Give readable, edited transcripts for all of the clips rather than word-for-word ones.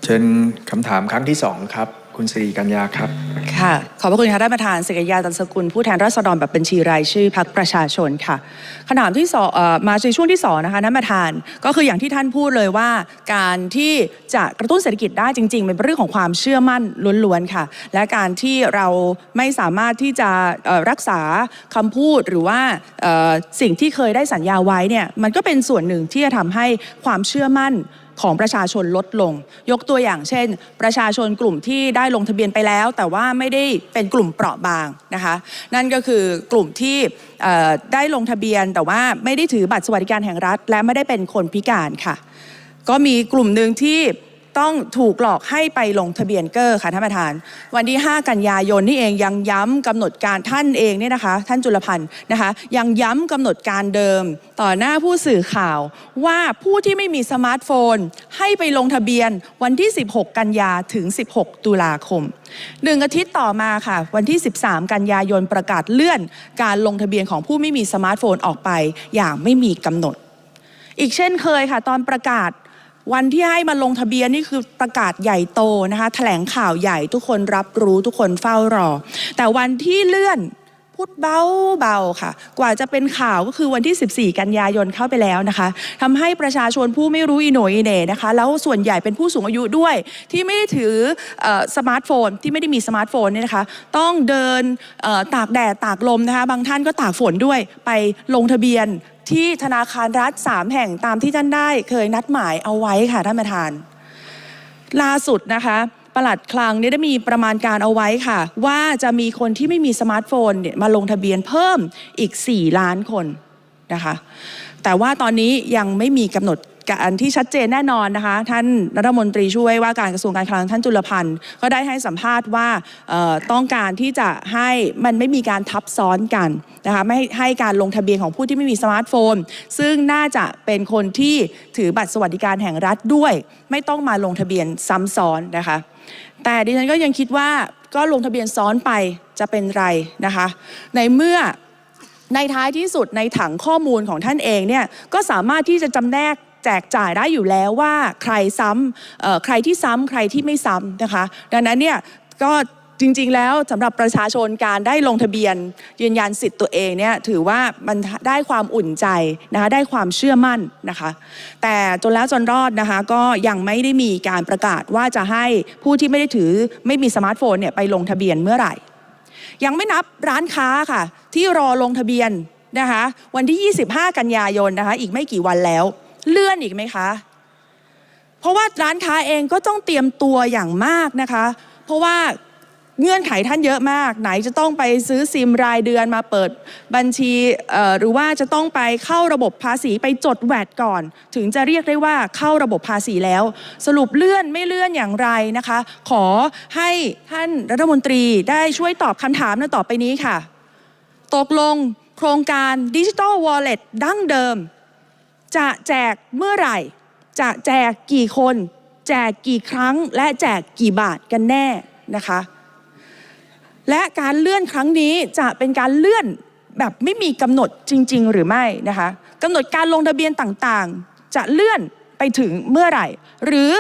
ชิญคำถามครั้งที่2ครับคุณสิริกัญญาครับค่ะขอบพระคุณค่ะท่านประธานสิริกัญญา ตันสกุลผู้แทนราษฎรแบบบัญชีรายชื่อพรรคประชาชนค่ะคำถามที่มาในช่วงที่2นะคะท่านประธานก็คืออย่างที่ท่านพูดเลยว่าการที่จะกระตุ้นเศรษฐกิจได้จริงๆเป็นเรื่องของความเชื่อมั่นล้วนๆค่ะและการที่เราไม่สามารถที่จะรักษาคำพูดหรือว่าสิ่งที่เคยได้สัญญาไว้เนี่ยมันก็เป็นส่วนหนึ่งที่จะทำให้ความเชื่อมั่นของประชาชนลดลงยกตัวอย่างเช่นประชาชนกลุ่มที่ได้ลงทะเบียนไปแล้วแต่ว่าไม่ได้เป็นกลุ่มเปราะบางนะคะนั่นก็คือกลุ่มที่ได้ลงทะเบียนแต่ว่าไม่ได้ถือบัตรสวัสดิการแห่งรัฐและไม่ได้เป็นคนพิการค่ะก็มีกลุ่มหนึ่งที่ต้องถูกหลอกให้ไปลงทะเบียนเกอร์ค่ะท่านประธานวันที่5 กันยายนนี่เองยังย้ำกำหนดการท่านเองเนี่ยนะคะท่านจุลพันธ์นะคะยังย้ำกำหนดการเดิมต่อหน้าผู้สื่อข่าวว่าผู้ที่ไม่มีสมาร์ทโฟนให้ไปลงทะเบียนวันที่16 กันยาถึง16 ตุลาคม1 อาทิตย์ต่อมาค่ะวันที่13 กันยายนประกาศเลื่อนการลงทะเบียนของผู้ไม่มีสมาร์ทโฟนออกไปอย่างไม่มีกำหนดอีกเช่นเคยค่ะตอนประกาศวันที่ให้มาลงทะเบียนนี่คือประกาศใหญ่โตนะคะแถลงข่าวใหญ่ทุกคนรับรู้ทุกคนเฝ้ารอแต่วันที่เลื่อนพูดเบาๆค่ะกว่าจะเป็นข่าวก็คือวันที่14 กันยายนเข้าไปแล้วนะคะทำให้ประชาชนผู้ไม่รู้อีโหนอีเหน่นะคะแล้วส่วนใหญ่เป็นผู้สูงอายุด้วยที่ไม่ได้ถือสมาร์ทโฟนที่ไม่ได้มีสมาร์ทโฟนเนี่ยนะคะต้องเดินตากแดดตากลมนะคะบางท่านก็ตากฝนด้วยไปลงทะเบียนที่ธนาคารรัฐ3 แห่งตามที่ท่านได้เคยนัดหมายเอาไว้ค่ะท่านประธานล่าสุดนะคะปลัดคลังได้มีประมาณการเอาไว้ค่ะว่าจะมีคนที่ไม่มีสมาร์ทโฟนเนี่ยมาลงทะเบียนเพิ่มอีก4 ล้านคนนะคะแต่ว่าตอนนี้ยังไม่มีกำหนดการที่ชัดเจนแน่นอนนะคะท่านรัฐมนตรีช่วยว่าการกระทรวงการคลังท่านจุลพันธ์ก็ได้ให้สัมภาษณ์ว่าต้องการที่จะให้มันไม่มีการทับซ้อนกันนะคะไม่ให้การลงทะเบียนของผู้ที่ไม่มีสมาร์ทโฟนซึ่งน่าจะเป็นคนที่ถือบัตรสวัสดิการแห่งรัฐด้วยไม่ต้องมาลงทะเบียนซ้ำซ้อนนะคะแต่ดิฉันก็ยังคิดว่าก็ลงทะเบียนซ้อนไปจะเป็นไรนะคะในเมื่อในท้ายที่สุดในถังข้อมูลของท่านเองเนี่ยก็สามารถที่จะจำแนกแจกจ่ายได้อยู่แล้วว่าใครซ้ำใครที่ซ้ำใครที่ไม่ซ้ำนะคะดังนั้นเนี่ยก็จริงๆแล้วสำหรับประชาชนการได้ลงทะเบียนยืนยันสิทธิ์ตัวเองเนี่ยถือว่ามันได้ความอุ่นใจนะคะได้ความเชื่อมั่นนะคะแต่จนแล้วจนรอดนะคะก็ยังไม่ได้มีการประกาศว่าจะให้ผู้ที่ไม่ได้ถือไม่มีสมาร์ทโฟนเนี่ยไปลงทะเบียนเมื่อไหร่ยังไม่นับร้านค้าค่ะที่รอลงทะเบียนนะคะวันที่25 กันยายนนะคะอีกไม่กี่วันแล้วเลื่อนอีกไหมคะเพราะว่าร้านค้าเองก็ต้องเตรียมตัวอย่างมากนะคะเพราะว่าเงื่อนไขท่านเยอะมากไหนจะต้องไปซื้อซิมรายเดือนมาเปิดบัญชีหรือว่าจะต้องไปเข้าระบบภาษีไปจดแวดก่อนถึงจะเรียกได้ว่าเข้าระบบภาษีแล้วสรุปเลื่อนไม่เลื่อนอย่างไรนะคะขอให้ท่านรัฐมนตรีได้ช่วยตอบคำถามต่อไปนี้ค่ะตกลงโครงการดิจิทัลวอลเล็ตดั้งเดิมจะแจกเมื่อไหร่จะแจกกี่คนแจกกี่ครั้งและแจกกี่บาทกันแน่นะคะและการเลื่อนครั้งนี้จะเป็นการเลื่อนแบบไม่มีกำหนดจริงๆหรือไม่นะคะกำหนดการลงทะเบียนต่างๆจะเลื่อนไปถึงเมื่อไหร่หรือ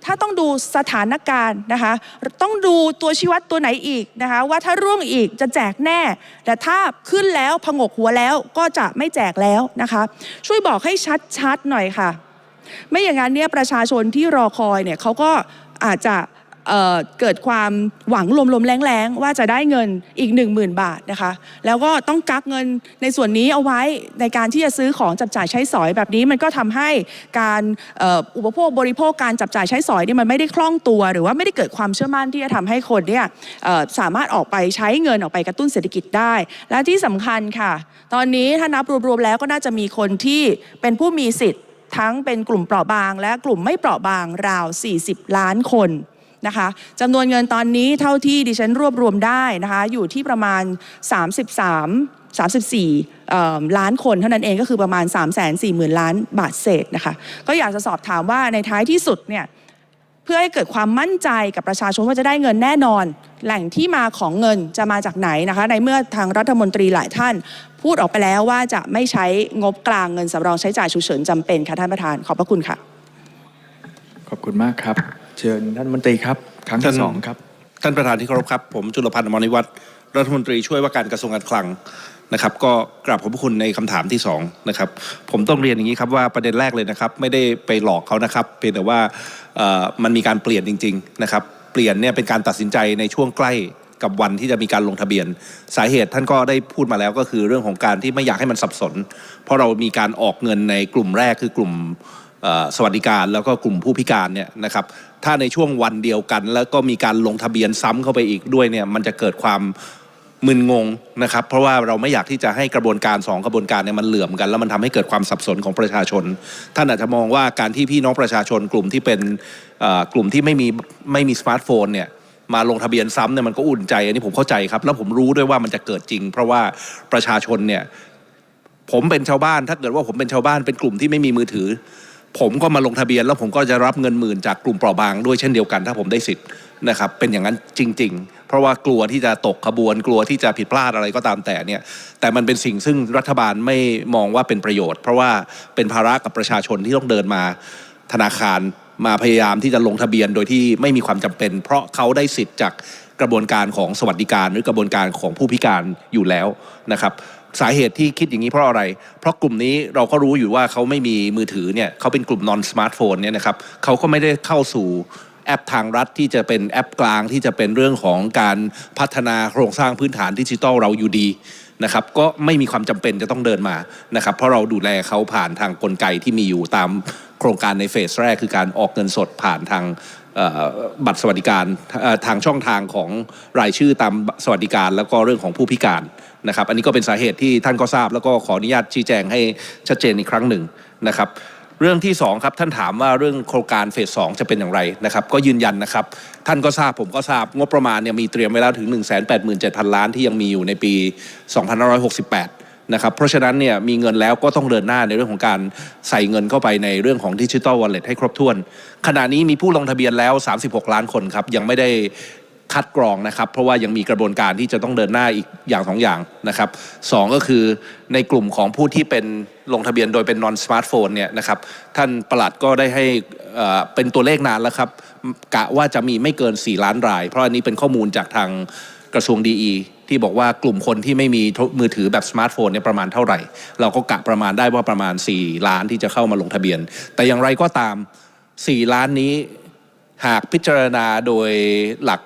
ถ้าต้องดูสถานการณ์นะคะต้องดูตัวชี้วัดตัวไหนอีกนะคะว่าถ้าร่วงอีกจะแจกแน่แต่ถ้าขึ้นแล้วผงกหัวแล้วก็จะไม่แจกแล้วนะคะช่วยบอกให้ชัดๆหน่อยค่ะไม่อย่างนั้นเนี่ยประชาชนที่รอคอยเนี่ยเขาก็อาจจะเกิดความหวังลมๆแรงๆว่าจะได้เงินอีก 10,000 บาทนะคะแล้วก็ต้องกักเงินในส่วนนี้เอาไว้ในการที่จะซื้อของจับจ่ายใช้สอยแบบนี้มันก็ทำให้การอุปโภคบริโภคการจับจ่ายใช้สอยนี่มันไม่ได้คล่องตัวหรือว่าไม่ได้เกิดความเชื่อมั่นที่จะทำให้คนเนี่ยสามารถออกไปใช้เงินออกไปกระตุ้นเศรษฐกิจได้และที่สำคัญค่ะตอนนี้ถ้านับรวมๆแล้วก็น่าจะมีคนที่เป็นผู้มีสิทธิ์ทั้งเป็นกลุ่มเปราะบางและกลุ่มไม่เปราะบางราว40 ล้านคนนะคะจำนวนเงินตอนนี้เท่าที่ดิฉันรวบรวมได้นะคะอยู่ที่ประมาณ34 ล้านคนเท่านั้นเองก็คือประมาณ340,000 ล้านบาทเศษนะคะก็อยากจะสอบถามว่าในท้ายที่สุดเนี่ยเพื่อให้เกิดความมั่นใจกับประชาชนว่าจะได้เงินแน่นอนแหล่งที่มาของเงินจะมาจากไหนนะคะในเมื่อทางรัฐมนตรีหลายท่านพูดออกไปแล้วว่าจะไม่ใช้งบกลางเงินสำรองใช้จ่ายฉุกเฉินจำเป็นค่ะท่านประธานขอบพระคุณค่ะขอบคุณมากครับ เชิญท่านมนตรีครับครั้งที่สองครับ ท่านประธานที่เคารพครับผมจุลพันธ์อมรนิวัฒน์รัฐมนตรีช่วยว่าการกระทรวงการคลังนะครับก็กราบขอบพระคุณในคำถามที่2นะครับผมต้องเรียนอย่างนี้ครับว่าประเด็นแรกเลยนะครับไม่ได้ไปหลอกเขานะครับเพียงแต่ว่ามันมีการเปลี่ยนจริงๆนะครับเปลี่ยนเนี่ยเป็นการตัดสินใจในช่วงใกล้กับวันที่จะมีการลงทะเบียนสาเหตุท่านก็ได้พูดมาแล้วก็คือเรื่องของการที่ไม่อยากให้มันสับสนเพราะเรามีการออกเงินในกลุ่มแรกคือกลุ่มสวัสดิการแล้วก็กลุ่มผู้พิการเนี่ยนะครับถ้าในช่วงวันเดียวกันแล้วก็มีการลงทะเบียนซ้ำเข้าไปอีกด้วยเนี่ยมันจะเกิดความมึนงงนะครับเพราะว่าเราไม่อยากที่จะให้กระบวนการ2กระบวนการเนี่ยมันเหลื่อมกันแล้วมันทำให้เกิดความสับสนของประชาชนท่านอาจจะมองว่าการที่พี่น้องประชาชนกลุ่มที่เป็นกลุ่มที่ไม่มีสมาร์ทโฟนเนี่ยมาลงทะเบียนซ้ำเนี่ยมันก็อุ่นใจอันนี้ผมเข้าใจครับแล้วผมรู้ด้วยว่ามันจะเกิดจริงเพราะว่าประชาชนเนี่ยผมเป็นชาวบ้านถ้าเกิดว่าผมเป็นชาวบ้านเป็นกลุ่มที่ไม่มีมือถือผมก็มาลงทะเบียนแล้วผมก็จะรับเงินหมื่นจากกลุ่มเปราะบางด้วยเช่นเดียวกันถ้าผมได้สิทธิ์นะครับเป็นอย่างนั้นจริงๆเพราะว่ากลัวที่จะตกขบวนกลัวที่จะผิดพลาดอะไรก็ตามแต่เนี่ยแต่มันเป็นสิ่งซึ่งรัฐบาลไม่มองว่าเป็นประโยชน์เพราะว่าเป็นภาระกับประชาชนที่ต้องเดินมาธนาคารมาพยายามที่จะลงทะเบียนโดยที่ไม่มีความจำเป็นเพราะเขาได้สิทธิ์จากกระบวนการของสวัสดิการหรือกระบวนการของผู้พิการอยู่แล้วนะครับสาเหตุที่คิดอย่างนี้เพราะอะไรเพราะกลุ่มนี้เราก็รู้อยู่ว่าเขาไม่มีมือถือเนี่ยเขาเป็นกลุ่ม non smartphone เนี่ยนะครับเขาก็ไม่ได้เข้าสู่แอปทางรัฐที่จะเป็นแอปกลางที่จะเป็นเรื่องของการพัฒนาโครงสร้างพื้นฐานดิจิทัลเราอยู่ดีนะครับก็ไม่มีความจำเป็นจะต้องเดินมานะครับเพราะเราดูแลเขาผ่านทางกลไกที่มีอยู่ตามโครงการในเฟสแรกคือการออกเงินสดผ่านทางบัตรสวัสดิการทางช่องทางของรายชื่อตามสวัสดิการแล้วก็เรื่องของผู้พิการนะครับอันนี้ก็เป็นสาเหตุที่ท่านก็ทราบแล้วก็ขออนุญาตชี้แจงให้ชัดเจนอีกครั้งหนึ่งนะครับเรื่องที่2ครับท่านถามว่าเรื่องโครงการเฟส2จะเป็นอย่างไรนะครับก็ยืนยันนะครับท่านก็ทราบผมก็ทราบงบประมาณเนี่ยมีเตรียมไว้แล้วถึง 187,000 ล้านที่ยังมีอยู่ในปี 2568นะครับเพราะฉะนั้นเนี่ยมีเงินแล้วก็ต้องเดินหน้าในเรื่องของการใส่เงินเข้าไปในเรื่องของ Digital Wallet ให้ครบถ้วนขณะนี้มีผู้ลงทะเบียนแล้ว36ล้านคนครับยังไม่ได้คัดกรองนะครับเพราะว่ายังมีกระบวนการที่จะต้องเดินหน้าอีกอย่าง2อย่างนะครับ2ก็คือในกลุ่มของผู้ที่เป็นลงทะเบียนโดยเป็น non smartphone เนี่ยนะครับท่านปลัดก็ได้ให้เป็นตัวเลขนานแล้วครับกะว่าจะมีไม่เกิน4ล้านรายเพราะอันนี้เป็นข้อมูลจากทางกระทรวงดีที่บอกว่ากลุ่มคนที่ไม่มีมือถือแบบสมาร์ทโฟนเนี่ยประมาณเท่าไหร่เราก็กะประมาณได้ว่าประมาณ4ล้านที่จะเข้ามาลงทะเบียนแต่อย่างไรก็ตาม4ล้านนี้หากพิจารณาโดยหลัก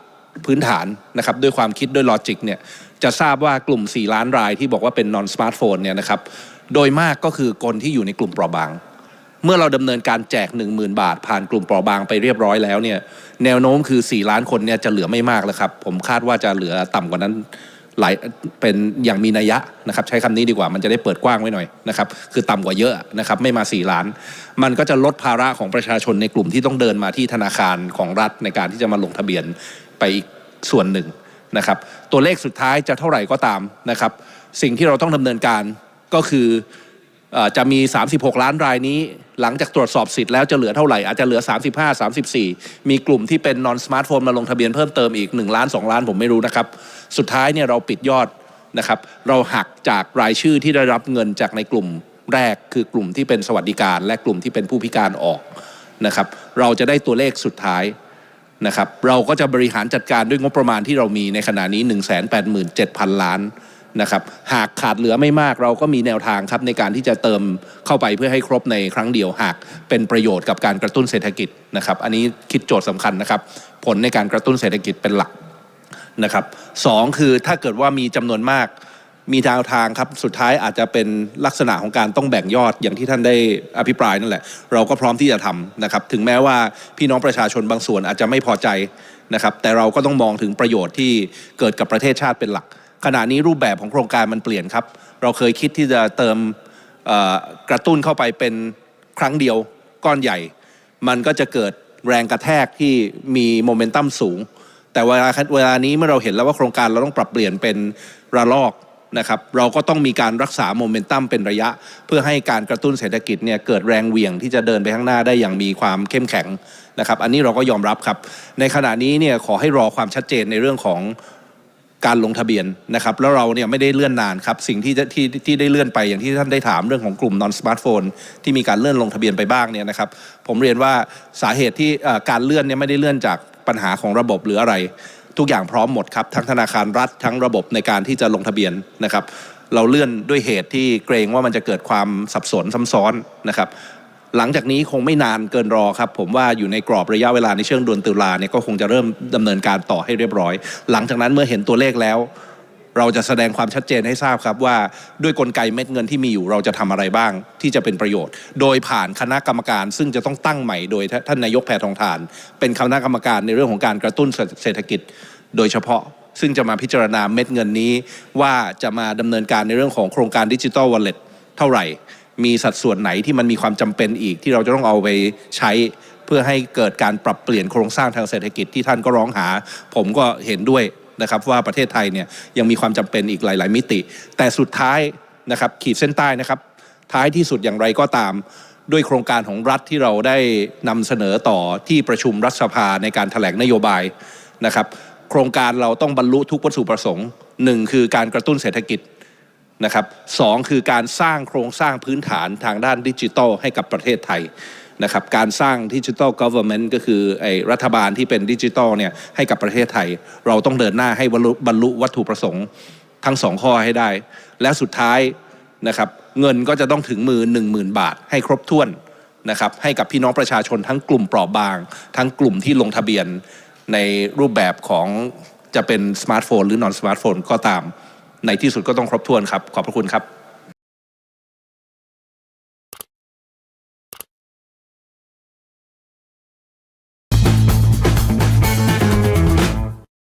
พื้นฐานนะครับด้วยความคิดด้วยลอจิกเนี่ยจะทราบว่ากลุ่ม4ล้านรายที่บอกว่าเป็น non smartphone เนี่ยนะครับโดยมากก็คือคนที่อยู่ในกลุ่มเปราะบางเมื่อเราดำเนินการแจก 10,000 บาทผ่านกลุ่มเปราะบางไปเรียบร้อยแล้วเนี่ยแนวโน้มคือ4ล้านคนเนี่ยจะเหลือไม่มากแล้วครับผมคาดว่าจะเหลือต่ำกว่านั้นหลายเป็นอย่างมีนัยยะนะครับใช้คำนี้ดีกว่ามันจะได้เปิดกว้างไว้หน่อยนะครับคือต่ำกว่าเยอะนะครับไม่มา4ล้านมันก็จะลดภาระของประชาชนในกลุ่มที่ต้องเดินมาที่ธนาคารของรัฐในการที่จะมาลงทะเบียนไปอีกส่วนหนึ่งนะครับตัวเลขสุดท้ายจะเท่าไหร่ก็ตามนะครับสิ่งที่เราต้องดำเนินการก็คือจะมี36ล้านรายนี้หลังจากตรวจสอบสิทธิ์แล้วจะเหลือเท่าไหร่อาจจะเหลือ35 34มีกลุ่มที่เป็น non smartphone มาลงทะเบียนเพิ่มเติมอีก1ล้าน2ล้านผมไม่รู้นะครับสุดท้ายเนี่ยเราปิดยอดนะครับเราหักจากรายชื่อที่ได้รับเงินจากในกลุ่มแรกคือกลุ่มที่เป็นสวัสดิการและกลุ่มที่เป็นผู้พิการออกนะครับเราจะได้ตัวเลขสุดท้ายนะครับเราก็จะบริหารจัดการด้วยงบประมาณที่เรามีในขณะนี้ 187,000 ล้านนะครับหากขาดเหลือไม่มากเราก็มีแนวทางครับในการที่จะเติมเข้าไปเพื่อให้ครบในครั้งเดียวหากเป็นประโยชน์กับการกระตุ้นเศรษฐกิจนะครับอันนี้คิดโจทย์สำคัญนะครับผลในการกระตุ้นเศรษฐกิจเป็นหลักนะครับ2คือถ้าเกิดว่ามีจำนวนมากมีแนวทางครับสุดท้ายอาจจะเป็นลักษณะของการต้องแบ่งยอดอย่างที่ท่านได้อภิปรายนั่นแหละเราก็พร้อมที่จะทำนะครับถึงแม้ว่าพี่น้องประชาชนบางส่วนอาจจะไม่พอใจนะครับแต่เราก็ต้องมองถึงประโยชน์ที่เกิดกับประเทศชาติเป็นหลักขณะนี้รูปแบบของโครงการมันเปลี่ยนครับเราเคยคิดที่จะเติมกระตุ้นเข้าไปเป็นครั้งเดียวก้อนใหญ่มันก็จะเกิดแรงกระแทกที่มีโมเมนตัมสูงแต่เวลานี้เมื่อเราเห็นแล้วว่าโครงการเราต้องปรับเปลี่ยนเป็นระลอกนะครับเราก็ต้องมีการรักษาโมเมนตัมเป็นระยะเพื่อให้การกระตุ้นเศรษฐกิจเนี่ยเกิดแรงเหวี่ยงที่จะเดินไปข้างหน้าได้อย่างมีความเข้มแข็งนะครับอันนี้เราก็ยอมรับครับในขณะนี้เนี่ยขอให้รอความชัดเจนในเรื่องของ การลงทะเบียนนะครับแล้วเราเนี่ยไม่ได้เลื่อนนานครับสิ่งที่ได้เลื่อนไปอย่างที่ท่านได้ถามเรื่องของกลุ่ม non smartphone ที่มีการเลื่อนลงทะเบียนไปบ้างเนี่ยนะครับผมเรียนว่าสาเหตุที่การเลื่อนเนี่ยไม่ได้เลื่อนจากปัญหาของระบบหรืออะไรทุกอย่างพร้อมหมดครับทั้งธนาคารรัฐทั้งระบบในการที่จะลงทะเบียนนะครับเราเลื่อนด้วยเหตุที่เกรงว่ามันจะเกิดความสับสนซ้ำซ้อนนะครับหลังจากนี้คงไม่นานเกินรอครับผมว่าอยู่ในกรอบระยะเวลาในช่วงเดือนตุลาเนี่ยก็คงจะเริ่มดำเนินการต่อให้เรียบร้อยหลังจากนั้นเมื่อเห็นตัวเลขแล้วเราจะแสดงความชัดเจนให้ทราบครับว่าด้วยกลไกเม็ดเงินที่มีอยู่เราจะทำอะไรบ้างที่จะเป็นประโยชน์โดยผ่านคณะกรรมการซึ่งจะต้องตั้งใหม่โดยท่านนายกแพทองธารเป็นคณะกรรมการในเรื่องของการกระตุ้นเศรษฐกิจโดยเฉพาะซึ่งจะมาพิจารณาเม็ดเงินนี้ว่าจะมาดำเนินการในเรื่องของโครงการดิจิทัลวอลเล็ตเท่าไหร่มีสัดส่วนไหนที่มันมีความจำเป็นอีกที่เราจะต้องเอาไปใช้เพื่อให้เกิดการปรับเปลี่ยนโครงสร้างทางเศรษฐกิจที่ท่านก็ร้องหาผมก็เห็นด้วยนะครับว่าประเทศไทยเนี่ยยังมีความจำเป็นอีกหลายๆมิติแต่สุดท้ายนะครับขีดเส้นใต้นะครับท้ายที่สุดอย่างไรก็ตามด้วยโครงการของรัฐที่เราได้นำเสนอต่อที่ประชุมรัฐสภาในการแถลงนโยบายนะครับโครงการเราต้องบรรลุทุกวัตถุประสงค์1คือการกระตุ้นเศรษฐกิจนะครับ2คือการสร้างโครงสร้างพื้นฐานทางด้านดิจิทัลให้กับประเทศไทยนะครับการสร้างดิจิทัล government ก็คือรัฐบาลที่เป็นดิจิทัลเนี่ยให้กับประเทศไทยเราต้องเดินหน้าให้บรรลุวัตถุประสงค์ทั้ง2ข้อให้ได้และสุดท้ายนะครับเงินก็จะต้องถึงมือ 10,000 บาทให้ครบถ้วนนะครับให้กับพี่น้องประชาชนทั้งกลุ่มเปราะบางทั้งกลุ่มที่ลงทะเบียนในรูปแบบของจะเป็นสมาร์ทโฟนหรือนอนสมาร์ทโฟนก็ตามในที่สุดก็ต้องครบถ้วนครับขอบพระคุณครับ